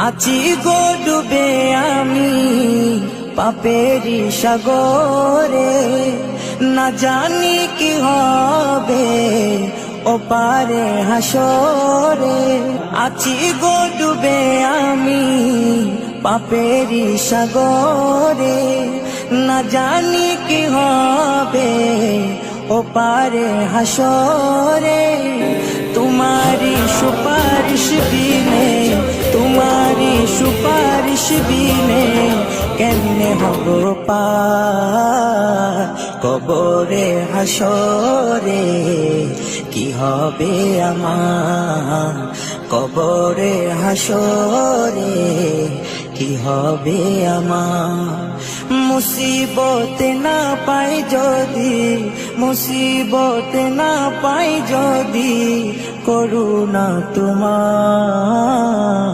আছি গো ডুবে আমি পাপেরি সাগরে, না জানি কি হবে ওপারে হাসরে। আছি গো ডুবে আমি পাপেরি সাগরে, না জানি কি হবে ওপারে হাসরে। তোমারি সুপারিশ বিনে, তোমারি সুপারিশ বিনে কেমনে হব পার কবরে হাসরে। কি হবে আমার কবরে হাসরে, কি হবে আমার। মুসিবতে না পাই যদি, মুসিবতে না পাই যদি করুণা তোমার।